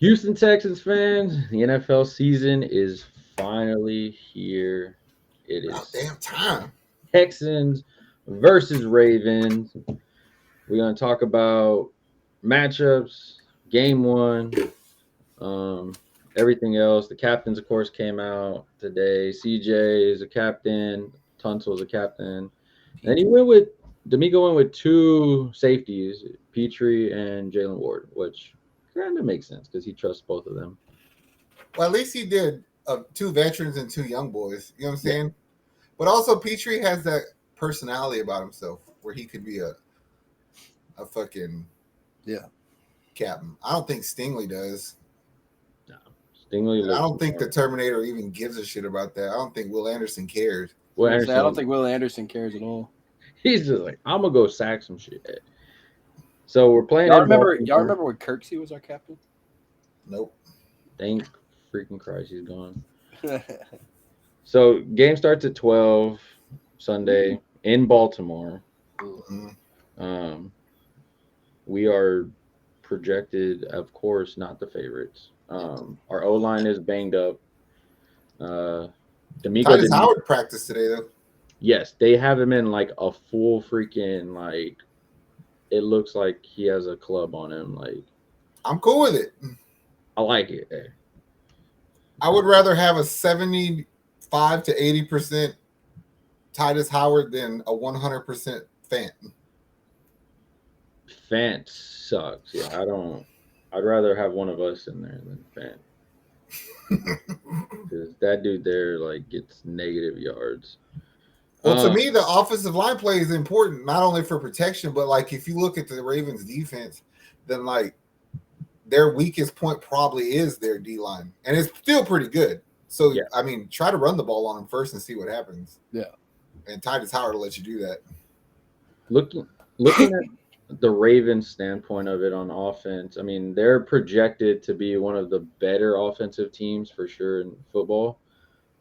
Houston Texans fans, the NFL season is finally here. It About is damn time. Texans versus Ravens. We're going to talk about matchups, game one, um, everything else. The captains, of course, came out today. CJ is a captain, Tunsil is a captain. And he went with D'Amico went with two safeties, Petrie and Jalen Ward, which kind of makes sense because he trusts both of them. Well, at least he did two veterans and two young boys. You know what I'm Yeah. saying? But also, Petrie has that personality about himself where he could be a fucking Yeah. captain. I don't think Stingley does. No. Stingley And I looks don't think more. the Terminator even gives a shit about that. I don't think Will Anderson cares. Well, I don't Anderson, think Will Anderson cares at all. he's just like, I'm gonna go sack some shit. So we're playing Y'all in remember? Y'all Baltimore. remember when Kirksey was our captain? Nope. Thank freaking Christ, he's gone. So game starts at 12 Sunday in Baltimore. Mm-mm. Um, we are projected, of course, not the favorites. Our O line is banged up. Uh, D'Amico Titus didn't. Howard practiced today though. Yes, they have him in like a full freaking like. It looks like he has a club on him. Like I'm cool with it. I like it. I would rather have a 75 to 80% Titus Howard than a 100% Fant. Fant sucks. Yeah, I don't. I'd rather have one of us in there than Fant because that dude there like gets negative yards. Well, to Um, me, the offensive line play is important, not only for protection, but like if you look at the Ravens defense, then like their weakest point probably is their D line. And it's still pretty good. So yeah, I mean, try to run the ball on them first and see what happens. Yeah. And Titus Howard will let you do that. looking at the Ravens standpoint of it on offense, I mean, they're projected to be one of the better offensive teams for sure in football.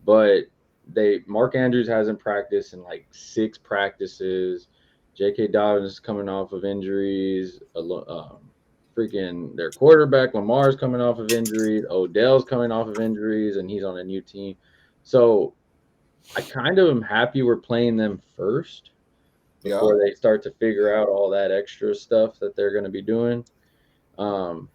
But they Mark Andrews hasn't practiced in like 6 practices. J.K. Dobbins is coming off of injuries. Freaking their quarterback Lamar's coming off of injuries. Odell's coming off of injuries, and he's on a new team. So I kind of am happy we're playing them first Yeah. before they start to figure out all that extra stuff that they're going to be doing. Um,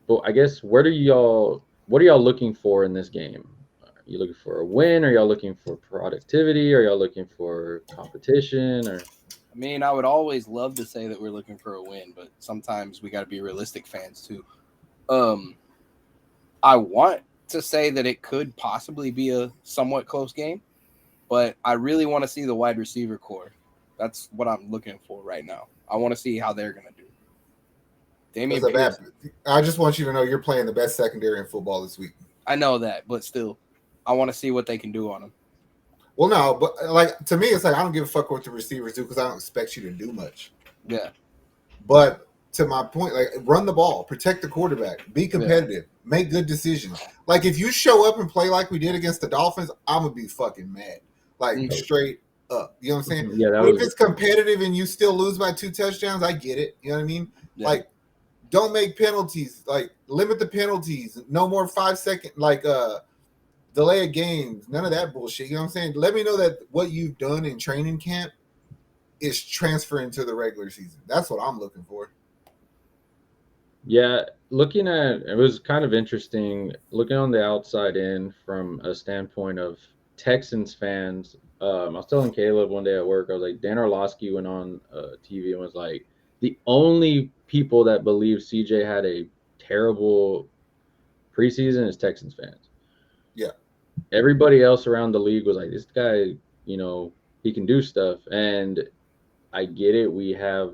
but I guess what are y'all looking for in this game? Are you looking for a win? Are y'all looking for productivity? Are y'all looking for competition? Or I mean, I would always love to say that we're looking for a win, but sometimes we got to be realistic fans too. I want to say that it could possibly be a somewhat close game, but I really want to see the wide receiver core. That's what I'm looking for right now. I want to see how they're going to do. Damian That's a bad. Pierce, I just want you to know you're playing the best secondary in football this week. I know that, but still, I want to see what they can do on him. Well, no, but like to me, it's like I don't give a fuck what the receivers do because I don't expect you to do much. Yeah. But to my point, like run the ball, protect the quarterback, be competitive, make good decisions. Like if you show up and play like we did against the Dolphins, I'm gonna be fucking mad. Like straight up. You know what I'm saying? yeah, that But if was it's competitive and you still lose by 2 touchdowns, I get it. You know what I mean? Yeah. Like don't make penalties. Like limit the penalties. No more 5 second delay of games. None of that bullshit. You know what I'm saying? Let me know that what you've done in training camp is transferring to the regular season. That's what I'm looking for. yeah. Looking at it was kind of interesting looking on the outside in from a standpoint of Texans fans. I was telling Caleb one day at work, I was like, Dan Orlovsky went on TV and was like, the only people that believe CJ had a terrible preseason is Texans fans. Yeah. Everybody else around the league was like, this guy, he can do stuff. And I get it. We have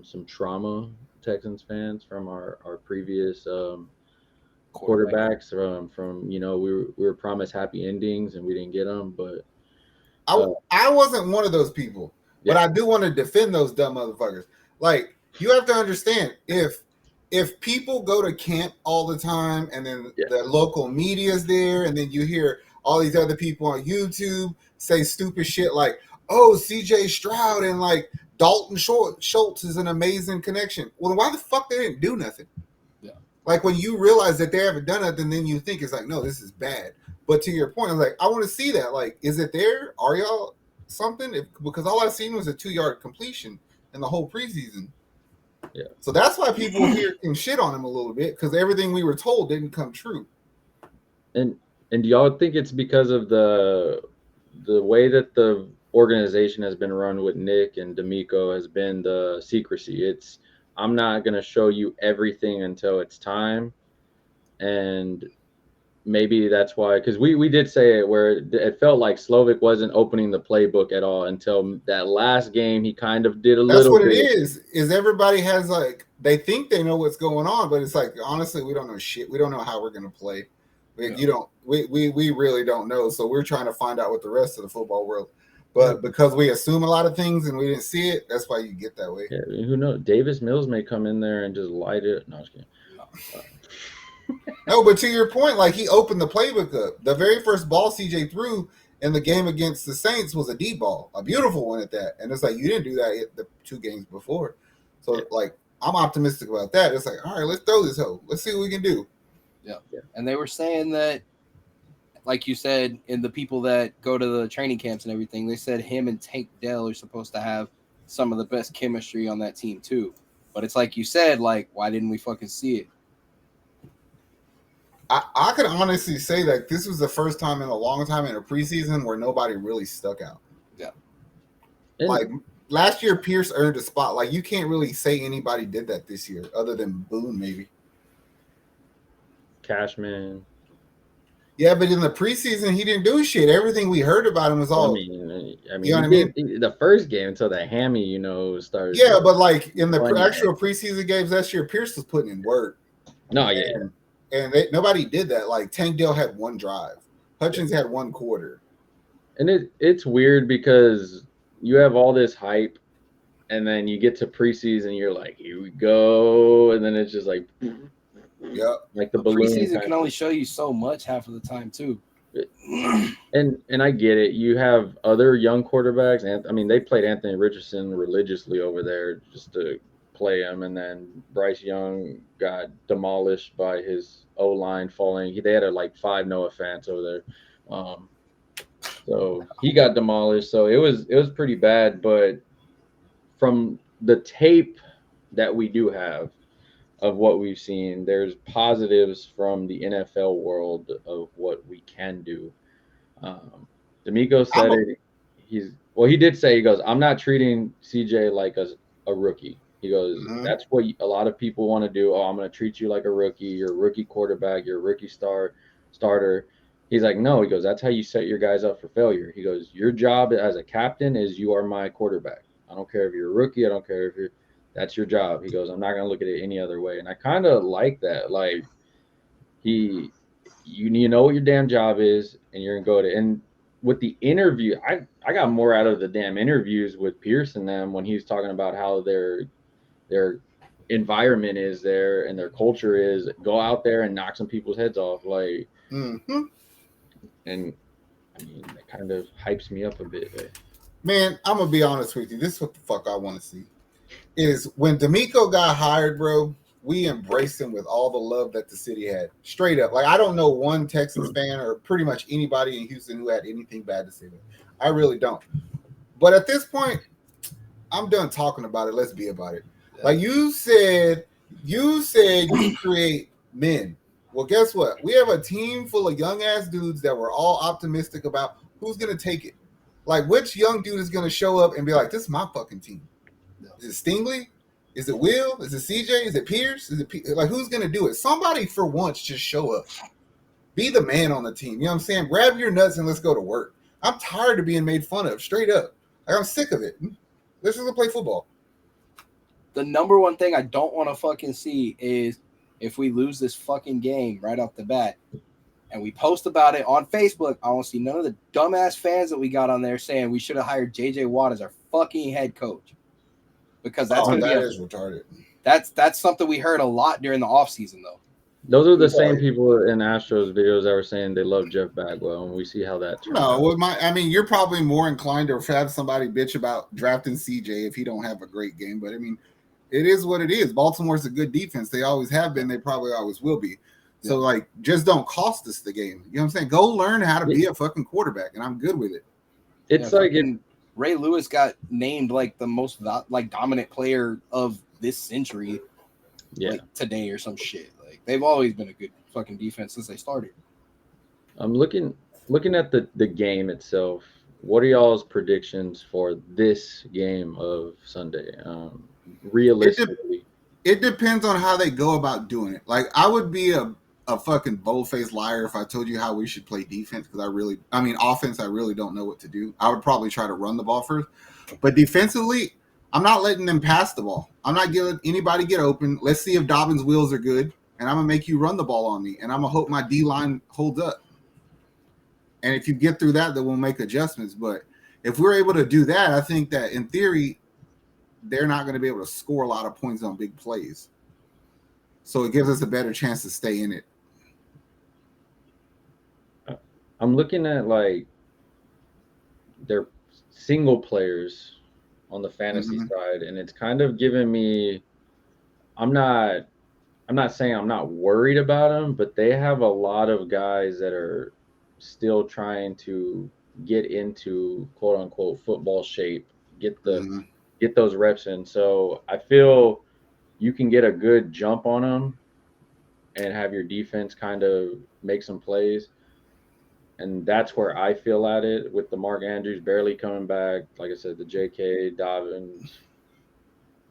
some trauma, Texans fans, from our previous quarterbacks from we were promised happy endings and we didn't get them. But I wasn't one of those people, but yeah. I do want to defend those dumb motherfuckers. Like you have to understand if people go to camp all the time and then the local media's there and then you hear all these other people on YouTube say stupid shit like, oh, CJ Stroud and like Dalton Schultz is an amazing connection. Well, why the fuck they didn't do nothing? Yeah. like when you realize that they haven't done it, then you think it's like, no, this is bad. But to your point, I was like, I want to see that. Like, is it there? Are y'all something? Because all I've seen was a 2-yard completion in the whole preseason. Yeah. So that's why people here can shit on him a little bit, because everything we were told didn't come true. And do y'all think it's because of the way that the organization has been run with Nick and D'Amico has been the secrecy? It's, I'm not going to show you everything until it's time. And maybe that's why, because we did say it where it felt like Slovic wasn't opening the playbook at all until that last game. He kind of did a That's little what bit. it is everybody has, like, they think they know what's going on, but it's like, honestly, we don't know shit. We don't know how we're going to play. We really don't know. So we're trying to find out what the rest of the football world. But because we assume a lot of things and we didn't see it, that's why you get that way. Yeah, I mean, who knows? Davis Mills may come in there and just light it. No, I was kidding. No, but to your point, like, he opened the playbook up. The very first ball CJ threw in the game against the Saints was a deep ball, a beautiful one at that. And it's like, you didn't do that the 2 games before. So, like, I'm optimistic about that. It's like, all right, let's throw this hoe. Let's see what we can do. Yeah. And they were saying that, like you said, in the people that go to the training camps and everything, they said him and Tank Dell are supposed to have some of the best chemistry on that team too. But it's like you said, like, why didn't we fucking see it? I could honestly say that this was the first time in a long time in a preseason where nobody really stuck out. Yeah. Like, last year, Pierce earned a spot. Like, you can't really say anybody did that this year other than Boone, maybe. Cashman. Yeah, but in the preseason, he didn't do shit. Everything we heard about him was all. I mean, you know what I mean? The first game until the hammy, started. Yeah, but like in the actual preseason games last year, Pierce was putting in work. No, yeah. And nobody did that. Like, Tank Dell had 1 drive. Hutchins had 1 quarter. And it's weird because you have all this hype, and then you get to preseason, you're like, here we go, and then it's just like, yeah, like the balloon. Preseason can only show you so much half of the time too. And I get it. You have other young quarterbacks, and I mean, they played Anthony Richardson religiously over there just to play him, and then Bryce Young got demolished by his O-line falling. They had like 5 Noah Fants over there, so he got demolished. So it was pretty bad. But from the tape that we do have of what we've seen, there's positives from the NFL world of what we can do. D'Amico said he did say, he goes, I'm not treating CJ like a rookie. He goes, that's what a lot of people want to do. Oh, I'm going to treat you like a rookie. You're a rookie quarterback. You're a rookie starter. He's like, no. He goes, that's how you set your guys up for failure. He goes, your job as a captain is you are my quarterback. I don't care if you're a rookie. I don't care if that's your job. He goes, I'm not going to look at it any other way. And I kind of like that. Like, you know what your damn job is, and you're going to go to. And with the interview, I got more out of the damn interviews with Pierce and them when he was talking about how their environment is there and their culture is go out there and knock some people's heads off. Like, and I mean, that kind of hypes me up a bit. But. Man, I'm going to be honest with you. This is what the fuck I want to see. Is when D'Amico got hired, bro, we embraced him with all the love that the city had. Straight up. Like, I don't know one Texans fan or pretty much anybody in Houston who had anything bad to say about it. I really don't. But at this point, I'm done talking about it. Let's be about it. Yeah. Like you said you create men. Well, guess what? We have a team full of young-ass dudes that we're all optimistic about who's going to take it. Like, which young dude is going to show up and be like, this is my fucking team? Is it Stingley? Is it Will? Is it CJ? Is it Pierce? Is it like, who's going to do it? Somebody for once just show up. Be the man on the team. You know what I'm saying? Grab your nuts and let's go to work. I'm tired of being made fun of, straight up. Like, I'm sick of it. Let's just go play football. The number one thing I don't want to fucking see is if we lose this fucking game right off the bat and we post about it on Facebook, I want to see none of the dumbass fans that we got on there saying we should have hired JJ Watt as our fucking head coach. Because that's going to be retarded. That's something we heard a lot during the offseason, though. Those are the same people in Astros videos that were saying they love Jeff Bagwell, and we see how that turns out. I mean, you're probably more inclined to have somebody bitch about drafting CJ if he don't have a great game. But I mean, It is what it is. Baltimore's a good defense. They always have been. They probably always will be. So, like, just don't cost us the game. You know what I'm saying? Go learn how to be a fucking quarterback, and I'm good with it. It's like Ray Lewis got named like the most dominant player of this century, like today or some shit. Like they've always been a good fucking defense since they started. I'm looking at the game itself. What are y'all's predictions for this game of Sunday? Realistically, it depends on how they go about doing it. Like I would be a fucking bold-faced liar if I told you how we should play defense because offense, I really don't know what to do. I would probably try to run the ball first. But defensively, I'm not letting them pass the ball. I'm not letting anybody get open. Let's see if Dobbins' wheels are good, and I'm going to make you run the ball on me, and I'm going to hope my D-line holds up. And if you get through that, then we'll make adjustments. But if we're able to do that, I think that in theory, they're not going to be able to score a lot of points on big plays. So it gives us a better chance to stay in it. I'm looking at like their single players on the fantasy side, and it's kind of giving me. I'm not saying I'm not worried about them, but they have a lot of guys that are still trying to get into quote unquote football shape, get those reps in. So I feel you can get a good jump on them and have your defense kind of make some plays. And that's where I feel at it with the Mark Andrews barely coming back. Like I said, the J.K. Dobbins.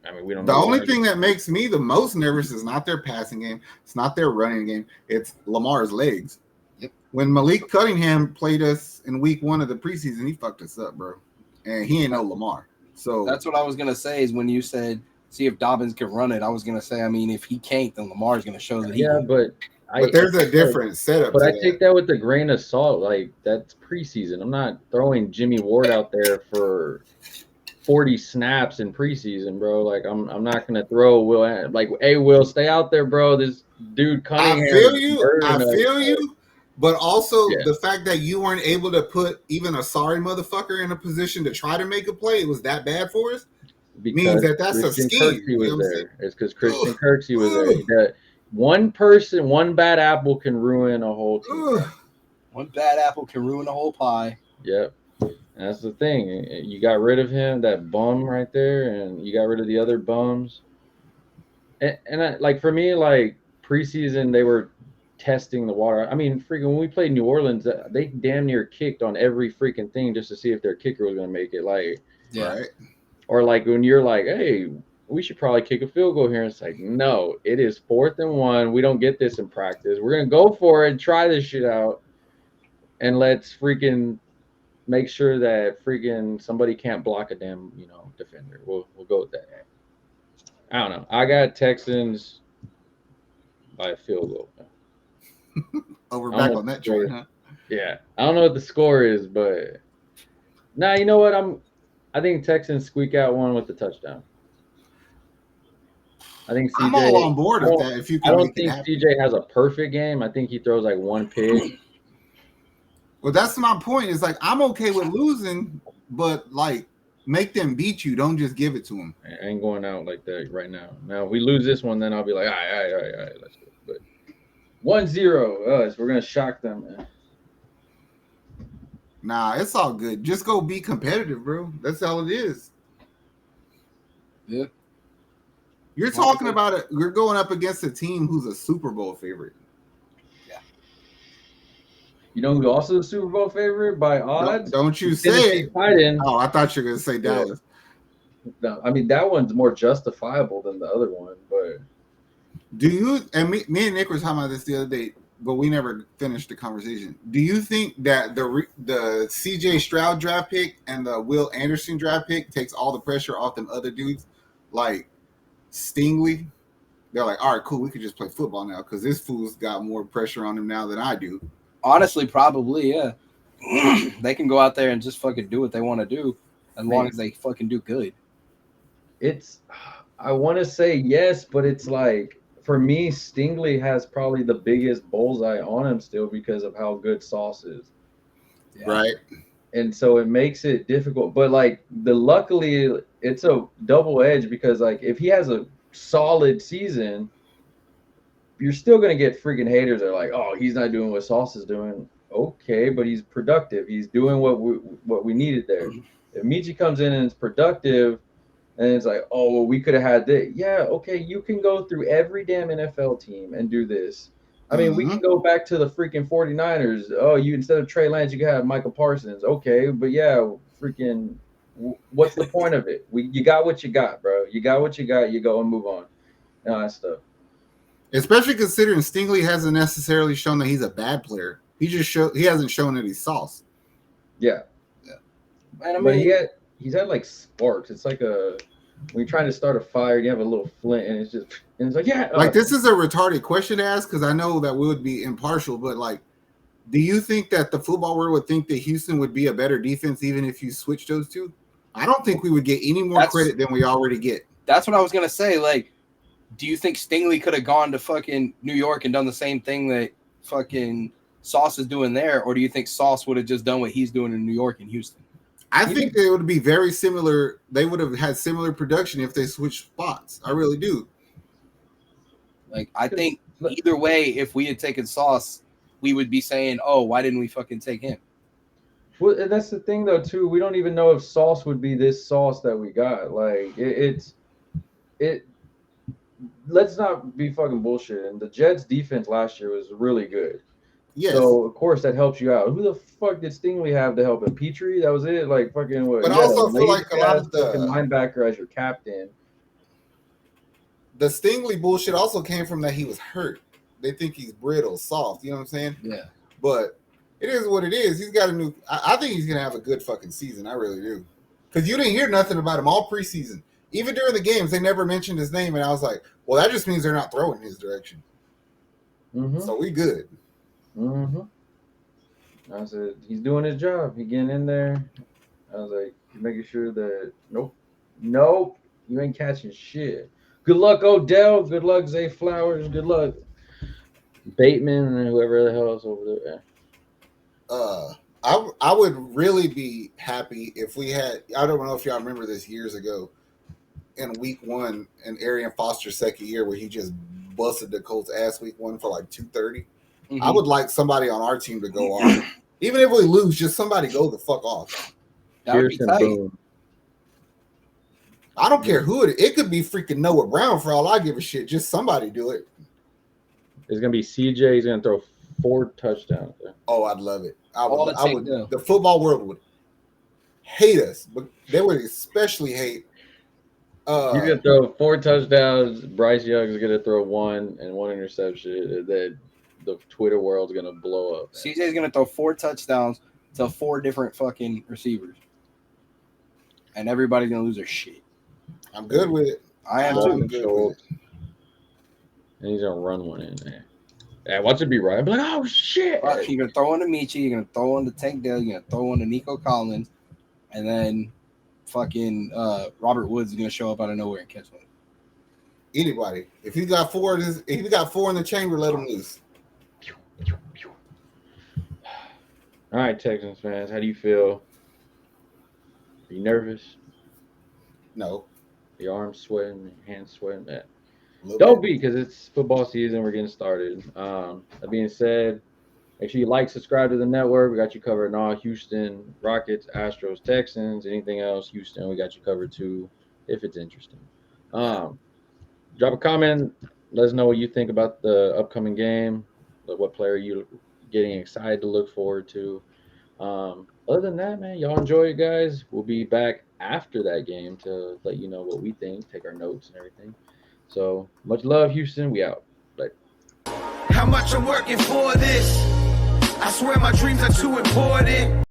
I mean, we don't know. The only thing that makes me the most nervous is not their passing game. It's not their running game. It's Lamar's legs. Yep. When Malik Cunningham played us in week 1 of the preseason, he fucked us up, bro. And he ain't no Lamar. So that's what I was going to say is when you said, see if Dobbins can run it, I was going to say, I mean, if he can't, then Lamar's going to show that he can. But there's a different setup. But I take that with a grain of salt. Like, that's preseason. I'm not throwing Jimmy Ward out there for 40 snaps in preseason, bro. Like, I'm not going to throw Will. Like, hey, Will, stay out there, bro. This dude Cunningham. I feel you. But also the fact that you weren't able to put even a sorry motherfucker in a position to try to make a play, it was that bad for us, means that's Christian a scheme. Kirksey was there. It's because Christian Kirksey was there. One person, one bad apple can ruin a whole team. One bad apple can ruin a whole pie. Yep. That's the thing. You got rid of him, that bum right there, and you got rid of the other bums. And for me, like preseason, they were testing the water. I mean, freaking when we played New Orleans, they damn near kicked on every freaking thing just to see if their kicker was going to make it. Like, right. Or like when you're like, hey, we should probably kick a field goal here. It's like, no, it is 4th and 1. We don't get this in practice. We're going to go for it and try this shit out. And let's freaking make sure that freaking somebody can't block a damn, defender. We'll go with that. I don't know. I got Texans by a field goal. Over back on that train, huh? Yeah. I don't know what the score is, but you know what? I think Texans squeak out one with the touchdown. I think CJ. I'm all on board with that. If you can, I don't think CJ has a perfect game. I think he throws like one pick. Well, that's my point. It's like I'm okay with losing, but like make them beat you. Don't just give it to them. I ain't going out like that right now. Now, if we lose this one, then I'll be like, all right, let's go. But 1-0 us. We're gonna shock them, man. Nah, it's all good. Just go be competitive, bro. That's all it is. Yeah. You're talking about it. You're going up against a team who's a Super Bowl favorite. Yeah. You know who's also the Super Bowl favorite by odds? Don't you say it. Titans. Oh, I thought you were going to say Dallas. No, I mean, that one's more justifiable than the other one. But do you, and me and Nick were talking about this the other day, but we never finished the conversation. Do you think that the CJ Stroud draft pick and the Will Anderson draft pick takes all the pressure off them other dudes? Like Stingley, they're like, all right, cool, we could just play football now because this fool's got more pressure on him now than I do. Honestly, probably, yeah. They can go out there and just fucking do what they want to do as long as they fucking do good. I want to say yes, but it's like, for me, Stingley has probably the biggest bullseye on him still because of how good Sauce is. Yeah. Right. And so it makes it difficult. But like luckily it's a double edge because like if he has a solid season, you're still gonna get freaking haters that are like, oh, he's not doing what Sauce is doing. Okay, but he's productive. He's doing what we needed there. If Michi comes in and is productive, and it's like, oh, well, we could have had this. Yeah, okay, you can go through every damn NFL team and do this. I mean, we can go back to the freaking 49ers. Oh, you instead of Trey Lance, you can have Michael Parsons. Okay, but yeah, freaking, what's the point of it? You got what you got, bro. You got what you got. You go and move on. And all that stuff. Especially considering Stingley hasn't necessarily shown that he's a bad player. He hasn't shown that he's sauce. Yeah. And I mean, but he's had like sparks. It's like when you're trying to start a fire, you have a little flint, and it's like yeah. Like this is a retarded question to ask because I know that we would be impartial, but like, do you think that the football world would think that Houston would be a better defense even if you switch those two? I don't think we would get any more credit than we already get. That's what I was gonna say. Like, do you think Stingley could have gone to fucking New York and done the same thing that fucking Sauce is doing there, or do you think Sauce would have just done what he's doing in New York and Houston? I think they would be very similar. They would have had similar production if they switched spots. I really do. Like, I think either way, if we had taken Sauce, we would be saying, oh, why didn't we fucking take him? Well, and that's the thing, though, too. We don't even know if Sauce would be this Sauce that we got. Like, let's not be fucking bullshit. And the Jets' defense last year was really good. Yes. So, of course, that helps you out. Who the fuck did Stingley have to help him? Petrie? That was it? Like, fucking what? But I also feel like a lot of the linebacker as your captain. The Stingley bullshit also came from that he was hurt. They think he's brittle, soft. You know what I'm saying? Yeah. But it is what it is. He's got a new – I think he's going to have a good fucking season. I really do. Because you didn't hear nothing about him all preseason. Even during the games, they never mentioned his name. And I was like, well, that just means they're not throwing in his direction. Mm-hmm. So we good. Mm-hmm. I said, he's doing his job. He getting in there. I was like, making sure that nope, you ain't catching shit. Good luck, Odell. Good luck, Zay Flowers. Good luck, Bateman, and whoever the hell is over there. I would really be happy if we had. I don't know if y'all remember this years ago, in week 1 in Arian Foster's second year, where he just busted the Colts ass week 1 for like 230. Mm-hmm. I would like somebody on our team to go off. Even if we lose, just somebody go the fuck off. That would be tight. I don't care who it could be freaking Noah Brown for all I give a shit. Just somebody do it. It's going to be CJ. He's going to throw 4 touchdowns. Oh, I'd love it. I would. The football world would hate us, but they would especially hate. He's going to throw 4 touchdowns. Bryce Young is going to throw 1 and 1 interception. And then the Twitter world's gonna blow up. Man. CJ's gonna throw 4 touchdowns to 4 different fucking receivers, and everybody's gonna lose their shit. I'm good with it. I am too. Good with it. And he's gonna run one in there. And watch it be right. I'm like, oh shit! Right, you're gonna throw on to Michi. You're gonna throw on to Tank Dell. You're gonna throw on to Nico Collins, and then fucking Robert Woods is gonna show up out of nowhere and catch one. Anybody, if he got 4 in the chamber, let him loose. All right, Texans fans, how do you feel? Are you nervous? No. Your arms sweating, your hands sweating. Don't be, because it's football season. We're getting started. That being said, make sure you like, subscribe to the network. We got you covered in all Houston, Rockets, Astros, Texans, anything else Houston. We got you covered too, if it's interesting. Drop a comment. Let us know what you think about the upcoming game. What player you getting excited to look forward to. Other than that, man, y'all enjoy it, guys. We'll be back after that game to let you know what we think, take our notes and everything. So much love, Houston. We out. Bye. How much I'm working for this? I swear my dreams are too important.